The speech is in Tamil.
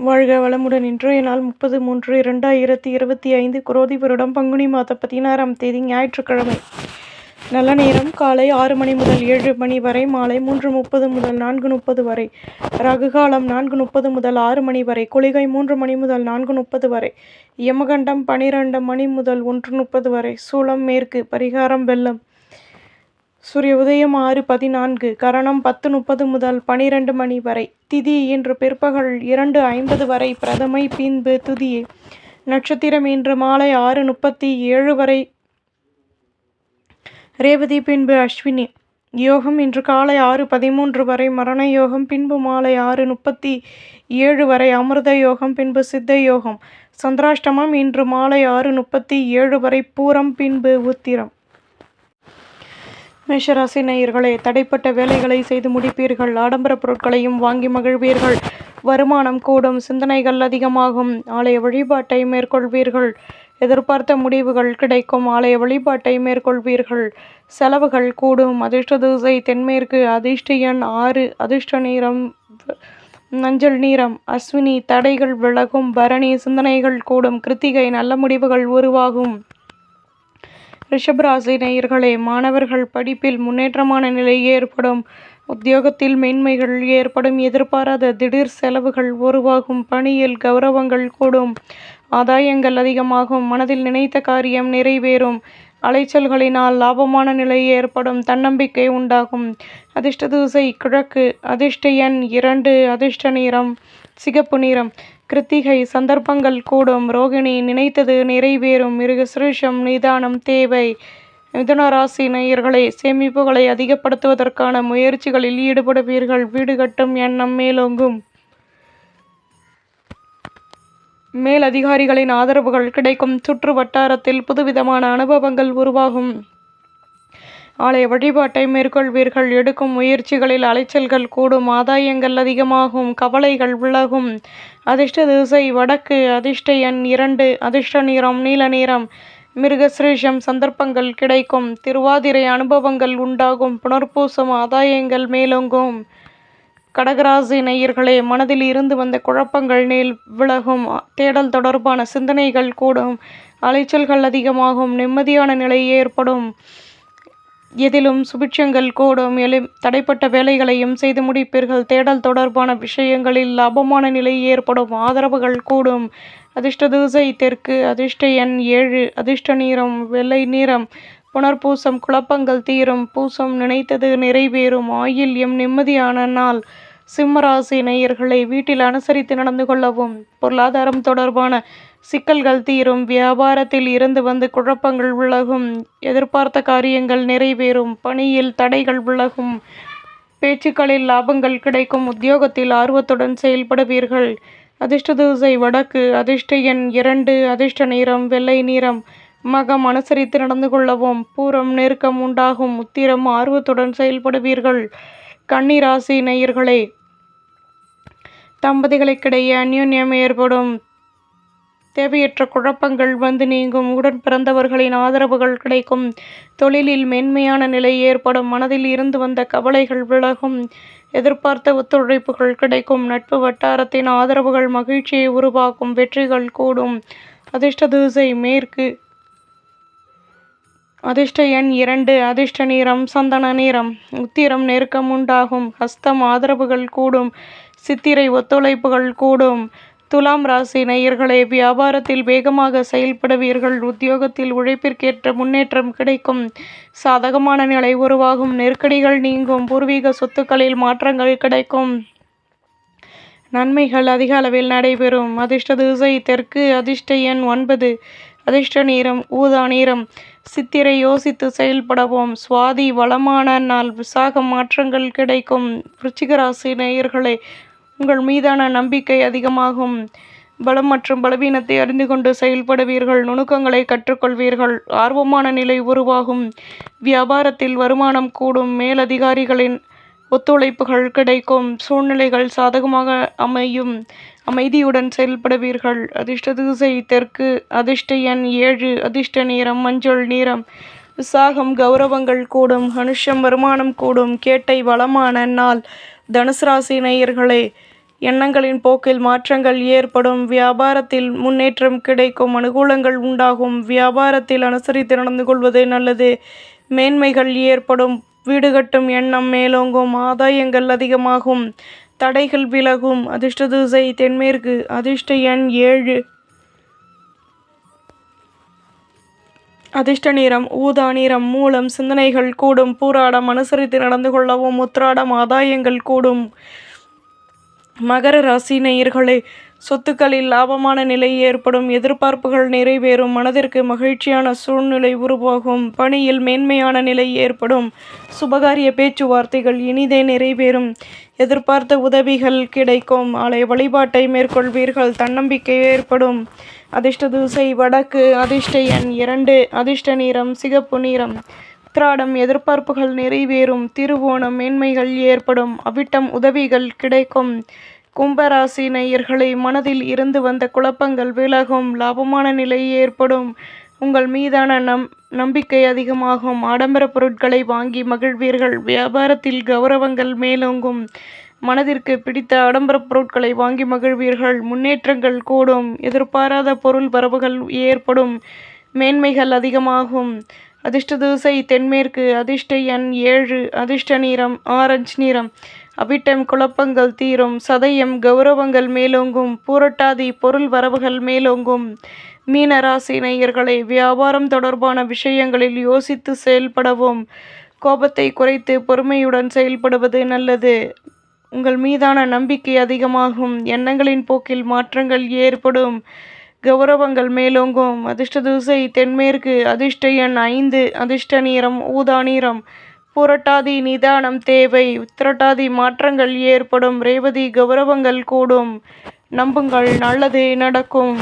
வாழ்க வளமுடன். இன்றைய நாள் 30/3/2025 குரோதி வருடம் பங்குனி மாதம் 16ஆம் தேதி ஞாயிற்றுக்கிழமை. நல்ல நேரம் காலை 6 மணி முதல் 7 மணி வரை, மாலை 3:30 முதல் 4:30 வரை. ரகுகாலம் 4:30 முதல் 6 மணி வரை, குளிகை 3 மணி முதல் 4:30 வரை, யமகண்டம் 12 மணி முதல் 1:30 வரை, சூலம் மேற்கு, பரிகாரம் வெள்ளம். சூரிய உதயம் 6:14, கரணம் 10:30 முதல் 12 மணி வரை, திதி இன்று பிற்பகல் 2:50 வரை, பிரதமை பின்பு துதியை. நட்சத்திரம் இன்று மாலை 6:37 வரை, ரேவதி பின்பு அஸ்வினி. யோகம் இன்று காலை 6:13 வரை, மரண யோகம் பின்பு மாலை 6:37 வரை, அமிர்த யோகம் பின்பு சித்த யோகம். சந்திராஷ்டமம் இன்று மாலை 6:37 வரை, பூரம் பின்பு உத்திரம். மேஷராசி நேயர்களே, தடைப்பட்ட வேலைகளை செய்து முடிப்பீர்கள். ஆடம்பர பொருட்களையும் வாங்கி மகிழ்வீர்கள். வருமானம் கூடும். சிந்தனைகள் அதிகமாகும். ஆலய வழிபாட்டை மேற்கொள்வீர்கள். எதிர்பார்த்த முடிவுகள் கிடைக்கும். ஆலய வழிபாட்டை மேற்கொள்வீர்கள். செலவுகள் கூடும். அதிர்ஷ்ட திசை தென்மேற்கு. அதிர்ஷ்ட எண் 6. அதிர்ஷ்ட நிறம் மஞ்சள் நிறம். அஸ்வினி தடைகள் விலகும். பரணி சிந்தனைகள் கூடும். கிருத்திகை நல்ல முடிவுகள் உருவாகும். ரிஷபராசி நேயர்களே, மாணவர்கள் படிப்பில் முன்னேற்றமான நிலை ஏற்படும். உத்தியோகத்தில் மேன்மைகள் ஏற்படும். எதிர்பாராத திடீர் செலவுகள் உருவாகும். பணியில் கௌரவங்கள் கூடும். ஆதாயங்கள் அதிகமாகும். மனதில் நினைத்த காரியம் நிறைவேறும். அலைச்சல்களினால் லாபமான நிலை ஏற்படும். தன்னம்பிக்கை உண்டாகும். அதிர்ஷ்ட திசை கிழக்கு. அதிர்ஷ்ட எண் 2. அதிர்ஷ்ட நிறம் சிகப்பு நிறம். கிருத்திகை சந்தர்ப்பங்கள் கூடும். ரோகிணி நினைத்தது நிறைவேறும். மிருகசிருஷம் நிதானம் தேவை. மிதுன ராசி நேயர்களே, சேமிப்புகளை அதிகப்படுத்துவதற்கான முயற்சிகளில் ஈடுபடுவீர்கள். வீடு கட்டும் எண்ணம் மேலோங்கும். மேல் அதிகாரிகளின் ஆதரவுகள் கிடைக்கும். சுற்று வட்டாரத்தில் புதுவிதமான அனுபவங்கள் உருவாகும். ஆலய வழிபாட்டை மேற்கொள்வீர்கள். எடுக்கும் முயற்சிகளில் அலைச்சல்கள் கூடும். ஆதாயங்கள் அதிகமாகும். கவலைகள் விலகும். அதிர்ஷ்ட திசை வடக்கு. அதிர்ஷ்ட எண் 2. அதிர்ஷ்ட நிறம் நீல நிறம். மிருகசிருஷம் சந்தர்ப்பங்கள் கிடைக்கும். திருவாதிரை அனுபவங்கள் உண்டாகும். புனர்பூசம் ஆதாயங்கள் மேலோங்கும். கடகராசி நேயர்களே, மனதில் இருந்து வந்த குழப்பங்கள் விலகும். தேடல் தொடர்பான சிந்தனைகள் கூடும். அலைச்சல்கள் அதிகமாகும். நிம்மதியான நிலை ஏற்படும். எதிலும் சுபிட்சங்கள் கூடும். தடைப்பட்ட வேலைகளையும் செய்து முடிப்பீர்கள். தேடல் தொடர்பான விஷயங்களில் லாபமான நிலை ஏற்படும். ஆதரவுகள் கூடும். அதிர்ஷ்ட திசை தெற்கு. அதிர்ஷ்ட எண் 7. அதிர்ஷ்ட நிறம் வெள்ளை நிறம். புனர்பூசம் குழப்பங்கள் தீரும். பூசம் நினைத்தது நிறைவேறும். ஆயில்யம் நிம்மதியான நாள். சிம்மராசி நேயர்களை, வீட்டில் அனுசரித்து நடந்து கொள்ளவும். பொருளாதாரம் தொடர்பான சிக்கல்கள் தீரும். வியாபாரத்தில் இருந்து வந்து குழப்பங்கள் விலகும். எதிர்பார்த்த காரியங்கள் நிறைவேறும். பணியில் தடைகள் விலகும். பேச்சுக்களில் லாபங்கள் கிடைக்கும். உத்தியோகத்தில் ஆர்வத்துடன் செயல்படுவீர்கள். அதிர்ஷ்ட திசை வடக்கு. அதிர்ஷ்ட எண் 2. அதிர்ஷ்ட நிறம் வெள்ளை நிறம். மகம் அனுசரித்து நடந்து கொள்ளவும். பூரம் நெருக்கம் உண்டாகும். உத்திரம் ஆர்வத்துடன் செயல்படுவீர்கள். கன்னி ராசி நேயர்களே, தம்பதிகளுக்கிடையே அந்யோன்யம் ஏற்படும். தேவையற்ற குழப்பங்கள் வந்து நீங்கும். உடன் பிறந்தவர்களின் ஆதரவுகள் கிடைக்கும். தொழிலில் மேன்மையான நிலை ஏற்படும். மனதில் இருந்து வந்த கவலைகள் விலகும். எதிர்பார்த்த ஒத்துழைப்புகள் கிடைக்கும். நட்பு வட்டாரத்தின் ஆதரவுகள் மகிழ்ச்சியை உருவாக்கும். வெற்றிகள் கூடும். அதிர்ஷ்ட திசை மேற்கு. அதிர்ஷ்ட எண் 2. அதிர்ஷ்ட நிறம் சந்தன நிறம். உத்திரம் நெருக்கம் உண்டாகும். ஹஸ்தம் ஆதரவுகள் கூடும். சித்திரை ஒத்துழைப்புகள் கூடும். துலாம் ராசி நேயர்களே, வியாபாரத்தில் வேகமாக செயல்படுவீர்கள். உத்தியோகத்தில் உழைப்பிற்கேற்ற முன்னேற்றம் கிடைக்கும். சாதகமான நிலை உருவாகும். நெருக்கடிகள் நீங்கும். பூர்வீக சொத்துக்களில் மாற்றங்கள் கிடைக்கும். நன்மைகள் அதிக அளவில் நடைபெறும். அதிர்ஷ்ட திசை தெற்கு. அதிர்ஷ்ட எண் 9. அதிர்ஷ்ட நிறம் ஊதா நிறம். சித்திரை யோசித்து செயல்படவும். சுவாதி வளமான நாள். விசாகம் மாற்றங்கள் கிடைக்கும். விருச்சிக ராசி நேயர்களே, உங்கள் மீதான நம்பிக்கை அதிகமாகும். பலம் மற்றும் பலவீனத்தை அறிந்து கொண்டு செயல்படுவீர்கள். நுணுக்கங்களை கற்றுக்கொள்வீர்கள். ஆர்வமான நிலை உருவாகும். வியாபாரத்தில் வருமானம் கூடும். மேலதிகாரிகளின் ஒத்துழைப்புகள் கிடைக்கும். சூழ்நிலைகள் சாதகமாக அமையும். அமைதியுடன் செயல்படுவீர்கள். அதிர்ஷ்ட திசை தெற்கு. அதிர்ஷ்ட எண் 7. அதிர்ஷ்ட நிறம் மஞ்சள் நிறம். விசாகம் கௌரவங்கள் கூடும். அனுஷம் வருமானம் கூடும். கேட்டை வளமான நாள். தனுசு ராசி நேயர்களே, எண்ணங்களின் போக்கில் மாற்றங்கள் ஏற்படும். வியாபாரத்தில் முன்னேற்றம் கிடைக்கும். அனுகூலங்கள் உண்டாகும். வியாபாரத்தில் அனுசரித்து நடந்து கொள்வது நல்லது. மேன்மைகள் ஏற்படும். வீடு கட்டும் எண்ணம் மேலோங்கும். ஆதாயங்கள் அதிகமாகும். தடைகள் விலகும். அதிர்ஷ்ட திசை தென்மேற்கு. அதிர்ஷ்ட எண் 7. அதிர்ஷ்ட நிறம் ஊதா நிறம். மூலம் சிந்தனைகள் கூடும். பூராடம் அனுசரித்து நடந்து கொள்ளவும். உத்திராடம் ஆதாயங்கள் கூடும். மகர ராசி நேயர்களே, சொத்துக்களில் லாபமான நிலை ஏற்படும். எதிர்பார்ப்புகள் நிறைவேறும். மனதிற்கு மகிழ்ச்சியான சூழ்நிலை உருவாகும். பணியில் மேன்மையான நிலை ஏற்படும். சுபகாரிய பேச்சுவார்த்தைகள் இனிதே நிறைவேறும். எதிர்பார்த்த உதவிகள் கிடைக்கும். ஆலய வழிபாட்டை மேற்கொள்வீர்கள். தன்னம்பிக்கை ஏற்படும். அதிர்ஷ்ட திசை வடக்கு. அதிர்ஷ்ட எண் 2. அதிர்ஷ்ட நிறம் சிகப்பு நிறம். உத்திராடம் எதிர்பார்ப்புகள் நிறைவேறும். திருவோணம் மேன்மைகள் ஏற்படும். அவிட்டம் உதவிகள் கிடைக்கும். கும்பராசி நேயர்களை, மனதில் இருந்து வந்த குழப்பங்கள் விலகும். லாபமான நிலை ஏற்படும். உங்கள் மீதான நம்பிக்கை அதிகமாகும். ஆடம்பர பொருட்களை வாங்கி மகிழ்வீர்கள். வியாபாரத்தில் கௌரவங்கள் மேலோங்கும். மனதிற்கு பிடித்த ஆடம்பர பொருட்களை வாங்கி மகிழ்வீர்கள். முன்னேற்றங்கள் கூடும். எதிர்பாராத பொருள் வரவுகள் ஏற்படும். மேன்மைகள் அதிகமாகும். அதிர்ஷ்ட திசை தென்மேற்கு. அதிர்ஷ்ட எண் 7. அதிர்ஷ்ட நிறம் ஆரஞ்சு நிறம். அவிட்டம் குழப்பங்கள் தீரும். சதயம் கௌரவங்கள் மேலோங்கும். பூரட்டாதி பொருள் வரவுகள் மேலோங்கும். மீன ராசி நேயர்களே, வியாபாரம் தொடர்பான விஷயங்களில் யோசித்து செயல்படவும். கோபத்தை குறைத்து பொறுமையுடன் செயல்படுவது நல்லது. உங்கள் மீதான நம்பிக்கை அதிகமாகும். எண்ணங்களின் போக்கில் மாற்றங்கள் ஏற்படும். கௌரவங்கள் மேலோங்கும். அதிர்ஷ்ட திசை தென்மேற்கு. அதிர்ஷ்ட எண் 5. அதிர்ஷ்ட நிறம் ஊதா நிறம். புரட்டாதி நிதானம் தேவை. உத்திரட்டாதி மாற்றங்கள் ஏற்படும். ரேவதி கௌரவங்கள் கூடும். நம்புங்கள், நல்லது நடக்கும்.